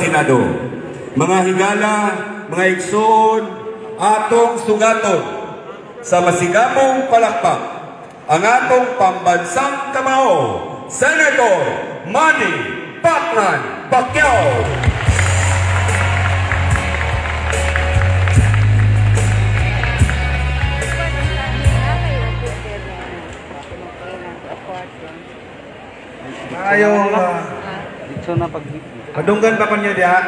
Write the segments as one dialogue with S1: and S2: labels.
S1: Senado. Mga higala, mga igsoon, atong sugaton sa masigamong palakpak ang atong pambansang kamao, Senator Manny Pacman Pacquiao.
S2: Ayong dito na pag kadunggan pa kanyo diha.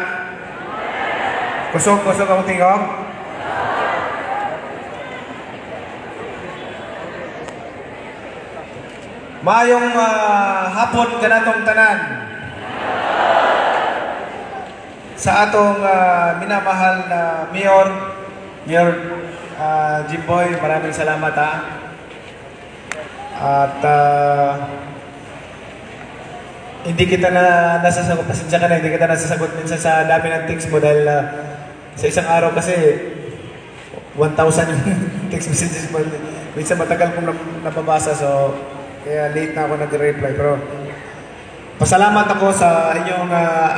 S2: Kusog-kusog ang tingog. Mayong hapon kanatong tanan. Sa atong minamahal na Mayor Jimboy, maraming salamat ha. At hindi kita na nasasagot, pasensya ka na, hindi kita nasasagot minsan sa dami ng text mo dahil sa isang araw kasi 1,000 yung text messages mo. Minsan matagal kong napabasa, so kaya late na ako nag-reply. Pero pasalamat ako sa inyong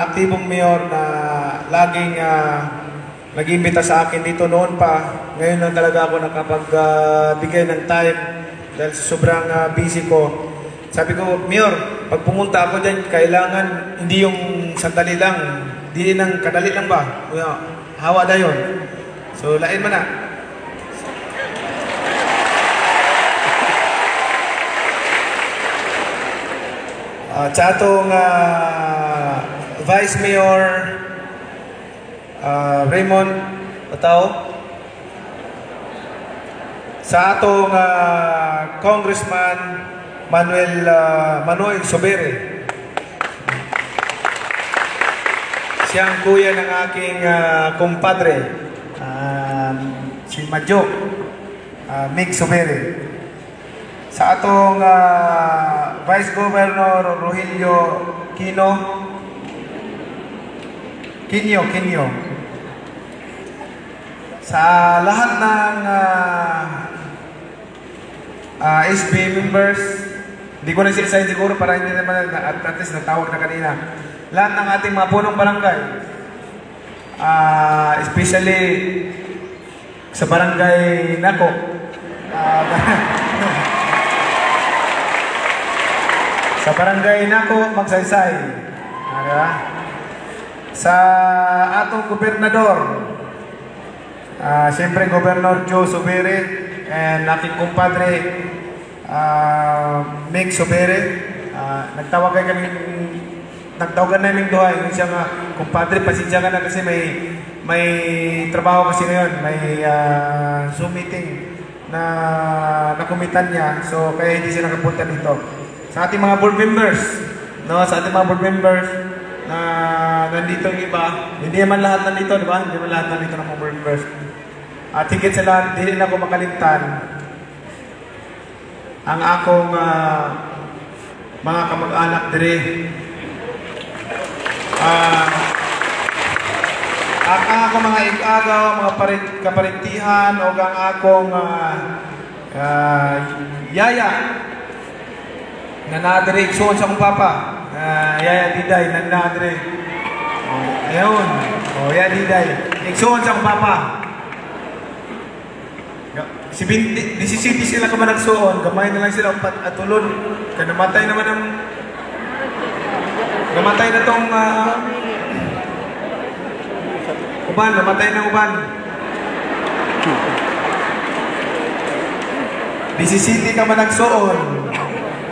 S2: aktibong mayor na laging nag-imbita sa akin dito noon pa. Ngayon lang talaga ako nakapagbigay ng time dahil sobrang busy ko. Sabi ko, Mayor, pag pumunta ako dyan, kailangan hindi yung sandali lang, hindi nang kadali lang ba? Hawa na yun. So, lain mo na. Sa atong Vice Mayor Raymond Patao, sa atong Congressman Manuel Sobere. Siyang kuya ng aking kumpadre, si Madjo, Mig Sobere. Sa atong Vice Governor Rogelio Quino. Sa lahat ng SB members, hindi ko na sinasayin siguro para hindi naman at least natawag na kanina. Lahat ng ating mga punong barangay, especially sa barangay Nako, sa barangay Nako, Magsaysay, sa atong gobernador, siyempre Gobernador Joe Sobere, and aking kumpadre Mig Sobere. Nagtawagan namin duha. Yung siya nga, kumpadre, pasensya ka na kasi may trabaho kasi ngayon. May Zoom meeting na nakumitan niya. So, kaya hindi siya nakapunta dito. Sa ating mga board members, no? Sa ating mga board members na nandito yung iba, hindi naman lahat nandito, di ba? Hindi naman lahat nandito ng mga board members. At higit sa lahat, hindi rin ako makalimtan ang akong mga kamag-anak dire. Ang akong mga igagaw, mga kaparintihan, o ang akong yaya na nadire, igsoon sa akong papa. Yaya Diday, na nadire. Ayun. Yaya Diday, igsoon sa akong papa. 17 sila ka man nagsuon, gamay na lang sila at tulon. Kaya namatay naman ang namatay na tong uban, namatay na uban. 17 ka man nagsuon,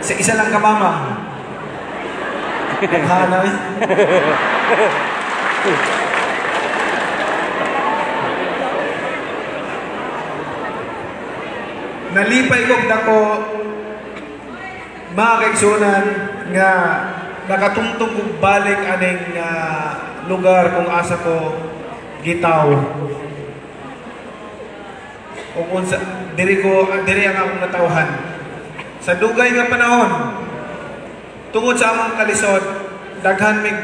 S2: sa isa lang ka mama. Hanay. Nalipay kong dako mga kaigsunan nga nakatungtong kong balik aning lugar kung asa ko gitaw. O kung diri ang akong natawhan. Sa dugay nga panahon, tungod sa among kalisod, daghan mig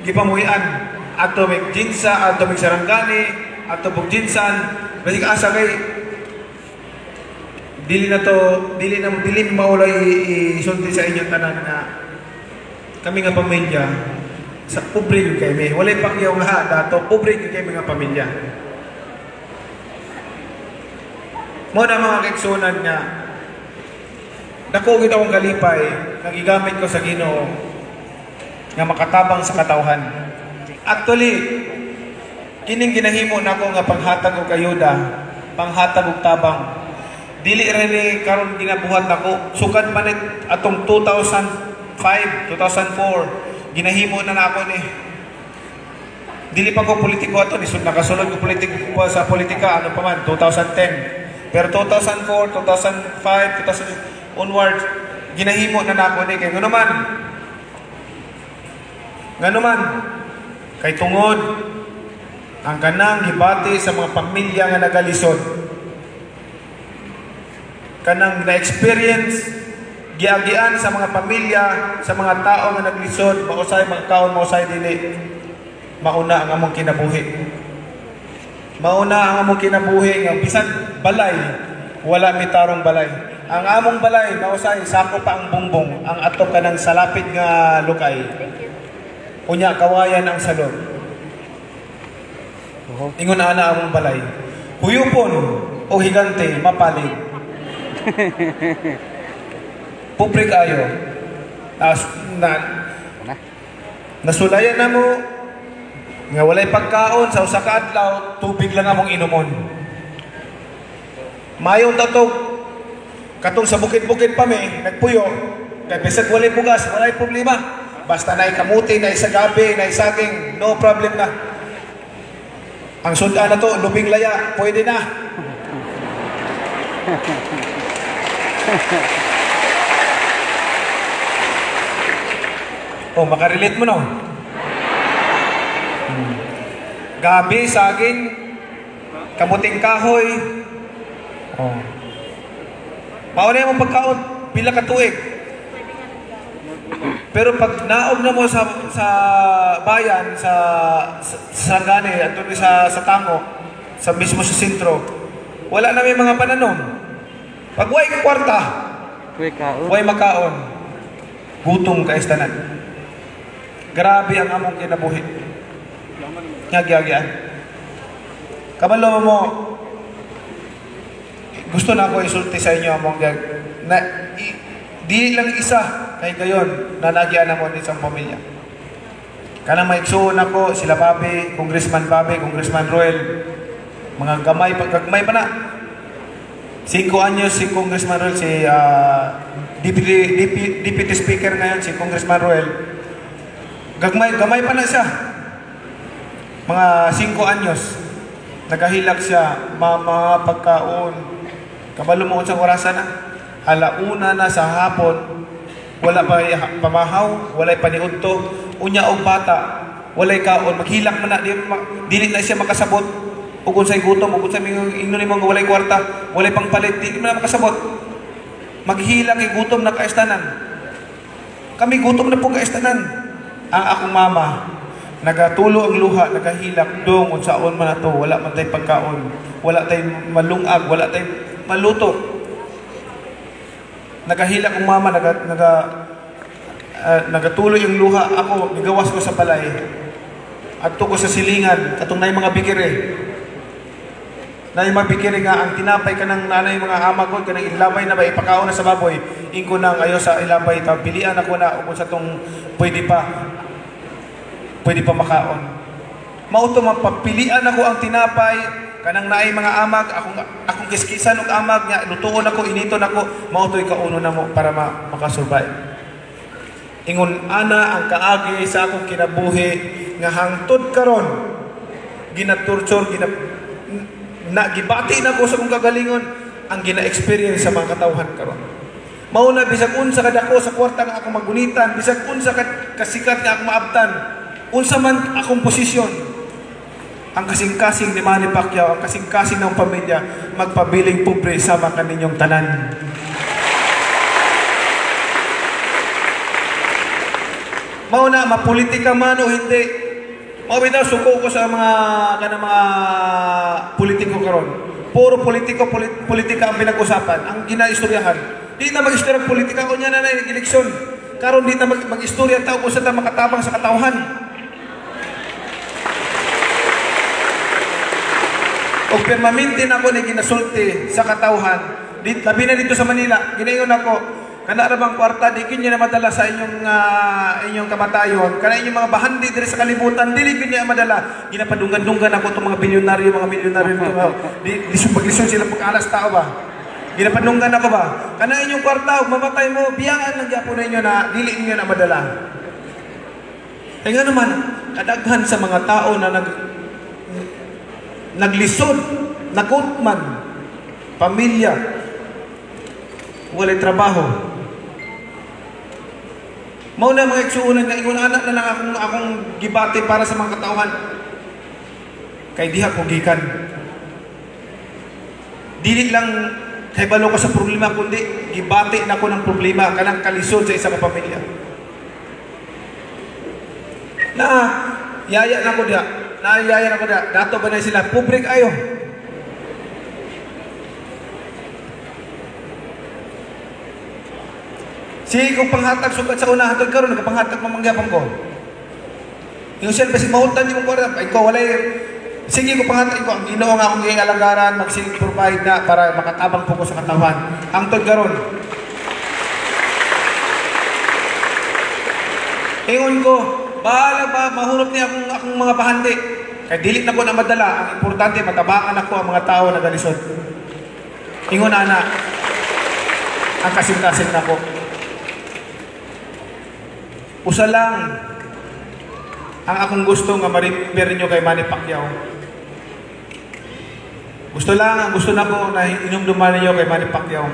S2: gipamuhian. Ato mig jinsa, ato mig sarangani, ato mig jinsan, basi asa kay dili maulay isulti sa inyong tanan na kami nga pamilya Sa pobre yung kami. Walay pakyaw nga dato, pobre yung kami nga pamilya. Mo na mga kaigsunan nga, nakugid akong kalipay, nagigamit ko sa Ginoo nga makatabang sa katawhan. Actually, kining ginahimo na ko nga panghatag og kayuda, panghatag og tabang. Dili rin karon ginabuhat nako. Sukad man atong 2005, 2004, ginahimo na nako ni. Dili pa ko politiko ato ni nakasulod ko politiko sa politika ano pa man 2010. Pero 2004, 2005, 2000 onward ginahimo na nako ni kay ngano man kay tungod ang kanang gibati sa mga pamilya nga nagalisod, kanang na-experience giagian sa mga pamilya, sa mga tao nga naglisod, mausay magkaon, mausay dili, mauna ang among kinabuhi. Mauna ang among kinabuhi nga bisan balay, wala mitarong balay. Ang among balay mausay sako pa ang bungbong, ang ato kanang salapid nga lukay. Unya kawayan ang salod. Ingon ana among balay. Huyupon o higante mapalig. Pobre kayo. Nasulayan na mo nga walay pagkaon sa usa ka adlaw, tubig lang among inumon. Mayong tatog katong sa bukid-bukid pa mi nagpuyo kay bisag walay bugas, walay problema. Basta na kamuti, na isagabi, na isaging, no problem na. Ang sudan na to, lubing laya, pwede na. Oh, makarelate mo no? Gabi, saging, kamuting kahoy. Oh. Mauna yung pagkaon, pila ka tuig. Pero pag naog na mo sa bayan, sa Sangani, at sa Tango, sa mismo sa sentro, wala na may mga pananom. Pag way kwarta, way makaon, gutom ka istanan. Grabe ang among kinabuhi. Nagyagyan. Kabalo mo, gusto na ako isulti sa inyo among na di lang isa kay gayon na nagyan na mo din sa pamilya. Kanang maigsuon ako, sila Papi, Congressman Papi, Congressman Roel, mga gamay pa na. 5 anyos si Congressman Roel, si Deputy Speaker ngayon, si Congressman Roel. Gamay pa na siya. Mga 5 anyos. Nagahilak siya, mga pagkaon. Kabalo mo sa orasan na. Alauna na sa hapon, wala pa pamahaw, walay paniudto, unya og bata, walay kaon, maghilak man na, dili na siya makasabot, ug unsay gutom, ug unsay ingnon mo walay kwarta, walay pangpalit, dili man makasabot. Maghilak kay gutom na kaistanan. Kami gutom na po kaistanan. Ang akong mama, nagatulo ang luha, nagahilak dong unsaon man ato, wala man tay pagkaon, wala tay malungag, wala tay maluto. Nagahilak ang mama, nagatuloy yung luha. Ako, nigawas ko sa balay. Adto ko sa silingan, katong na yung mga bikire. Na yung mga bikire nga, ang tinapay ka ng nanay mga amagod, ka ng ilabay na ba, ipakaon na sa baboy. Ingko nang ayo sa ilabay, pilian ako na, kung sa itong pwede pa makaon. Mauto, mapapilian ako ang tinapay, kanang naay mga amag, akong kiskisan og amag nya, lutuon ako, initon ako, mautoy kauno na mo para makasurvive. Ingon ana ang kaagi sa akong kinabuhi nga hangtod karon ginatorture, gibati na ko sa akong kagalingon ang gina-experience sa mga katawhan karon. Mao na bisag unsa kadako sa kwarta nga akong magunitan, bisag unsa kasikat nga akong maabtan, unsa man akong posisyon. Ang kasing-kasing ni Manny Pacquiao, ang kasing-kasing ng pamilya, magpabiling pobre sama kaninyong tanan. Mauna, mapolitika man o hindi. Mawita, suko ko sa mga politiko karon. Puro politika ang pinag-usapan, ang ginaistoryahan. Di na mag-istorya politika ko niya na eleksyon. Karon di na mag-istorya tao kung saan makatabang sa katawhan. O permanente na ako ni ginasulti sa katawhan. Labi na dito sa Manila, ginayon ako, kana bang kwarta, di kinyo na madala sa inyong kamatayon, kana inyong mga bahandi diri sa kalibutan, dili kinyo na madala. Ginapadunggan-dunggan ako itong mga milyonaryo, paglisod sila pagkalas tao ba? Ginapadunggan ako ba? Kana inyong kwarta, mamatay mo, biyangan lang gyapon ninyo na dili ninyo na madala. Kaya nga naman, kadaghan sa mga tao na naglisod, nagutman, pamilya, walay trabaho. Mao na mga igsuunan nga ingon anak na lang akong gibati para sa mga katauhan. Kay diha ko gikan. Dili lang kay balo ko sa problema kundi gibati na ko ng problema kanang kalisod sa isang pamilya. Yaya na ko diha. Dato ba na sila pobre kayo. Sige kung panghatag sugat sa una hatag karon nagpanghatag mamangyapon ko. Yung siya basi mahutan di mo ko ay ko walay. Sige ko panghatag ko ang Ginoo nga akong gialagaran magsig provide na para makatabang po ko sa katawan. Ang tod karon. Ingon ko, bahala ba mahurot niya akong mga bahandi. Kay dili na ko na madala, ang importante matabangan ako ang mga tao na galisod. Ingon ana. Ang kasing-kasing na ko. Usa lang ang akong gusto nga ma-refer nyo kay Manny Pacquiao. Gusto na ko na inumduman ninyo kay Manny Pacquiao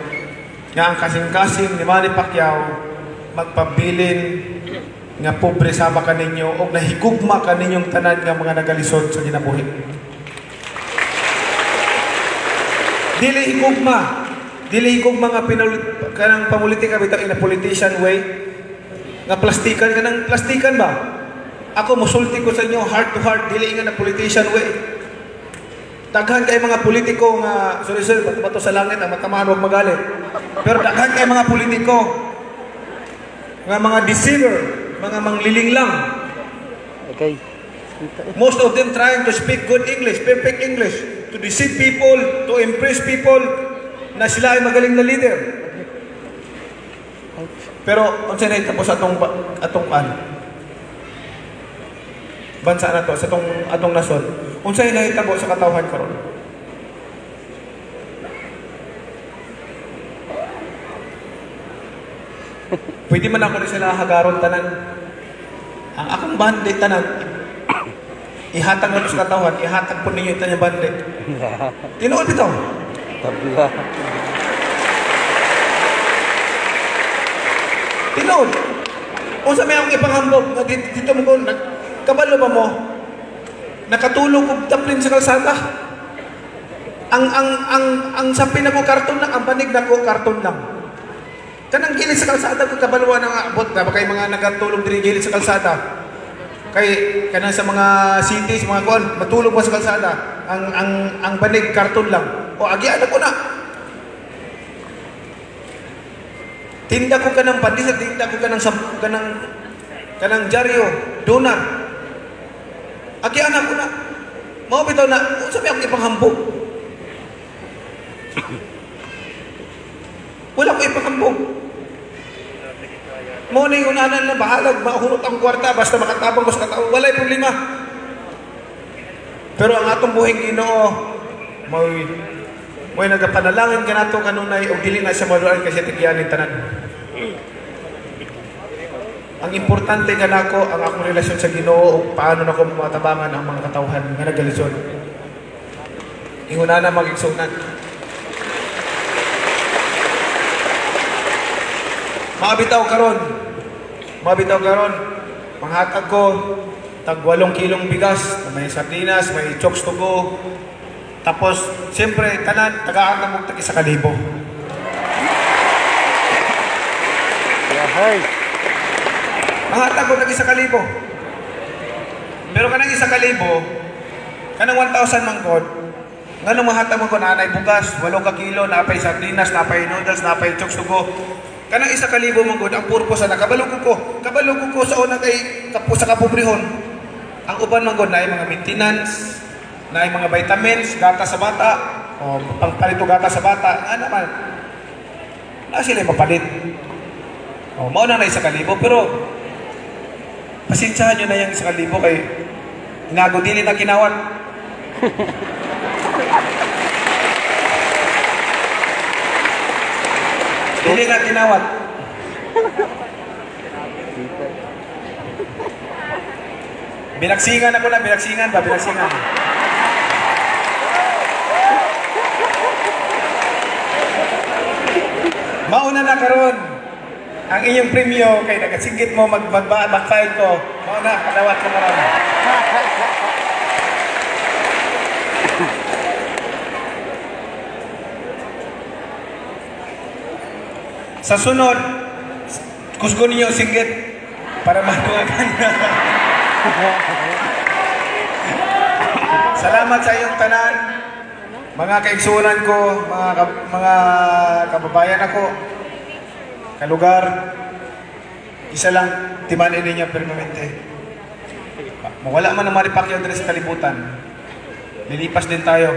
S2: nga ang kasing-kasing ni Manny Pacquiao magpabilin nga pobre saba ka ninyo o nahigugma ka ninyong tanan nga mga nagalisod sa ginabuhi. Dili higugma nga kanang pamulitika bitaw in a politician way. Nga plastikan ba? Ako musulti ko sa inyo heart to heart, dili nga na politician way. Daghan kay mga politiko nga sorry bato sa langit ang matamaan wag magalit. Pero daghan kay mga politiko nga mga deceiver, mga mangliling lang.
S3: Okay.
S2: Most of them trying to speak good English, perfect English, to deceive people, to impress people na sila ay magaling na leader. Pero unsa na tapos atong bansa na to sa atong nasod. Unsa na hitabo sa katawhan karon? Pwede man ako ni sila hagaron tanan. Ang akong bande tanan ihatag na sa katawhan, ihatag po ninyo itong bande. Tinuod bitaw.
S3: Tabla.
S2: Tinuod. Unsa may akong ipanghambog nga dito mo ko kabalo ba mo? Nakatulog og taplin sa kalsada. Ang sapi na ko karton lang, ang banig na ko karton lang. Kanang gilid sa kalsada ko kabaluan nga abot na kay mga nagatulog diri gilid sa kalsada. Kay kanang sa mga cities, mga kuan, matulog mo sa kalsada. Ang banig karton lang. O agian ko na. Tinda ko kanang pandisa, tinda ko kanang jaryo, donut. Agian ko na. Mao bitaw na, sabi ako ipanghambog. Wala ko ipanghambog. Mao ni unanan na bahalag, mahurot ang kwarta basta makatabang ko sa katao, walay problema. Pero ang atong buhing Ginoo, may nagapanalangin kanato kanunay og dili na siya maluan kasi tigyanin tanan. Ang importante nga nako ang akong relasyon sa Ginoo ug paano nako matabangan ang mga katawhan nga nagalisod. Inguna na magigsunan. Mabitaw karon. Manghatag ko tag 8 kilong bigas, may sardinas, may chokes to go. Tapos siyempre tanan tagaan na mo tag 1,000.
S3: Yahay.
S2: Manghatag ko tag 1,000. Pero kanang 1,000, kanang 1,000 man god. Nganong mahatag mo ko na anay bugas, 8 ka kilo, napay sardinas, napay noodles, napay chokes to go. Kanang 1,000 man god ang purpose na kabalo ko sa una kay sa kapobrehon. Ang uban man god na mga maintenance, na yung mga vitamins, gata sa bata, o pangpalito gata sa bata, naman, na sila yung mapalit. O, mauna na 1,000, pero pasensyahan nyo na yung 1,000 kay nagodili na kinawat. Dili na kinawat. Binaksingan ako na, binaksingan. Mauna na karon ang inyong premyo kay nagasinggit mo mag-fight ko. Mauna, patawat ko na rin. Sa sunod, kusgo ninyo singgit para manuwagan na. Salamat sa iyong tanan, mga kaigsunan ko, mga kababayan ako, kalugar, isa lang, timanin ninyo permanente. Mawala man ang maripakyaw din sa kalibutan, lilipas din tayo.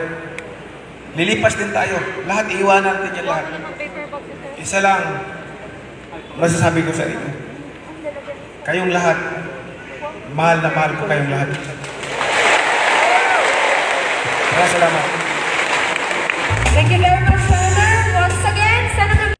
S2: Lahat iiwanan natin yan lahat. Isa lang, masasabi ko sa inyo. Kayong lahat, mahal na mahal ko kayong lahat. Salamat.
S4: Thank you very much.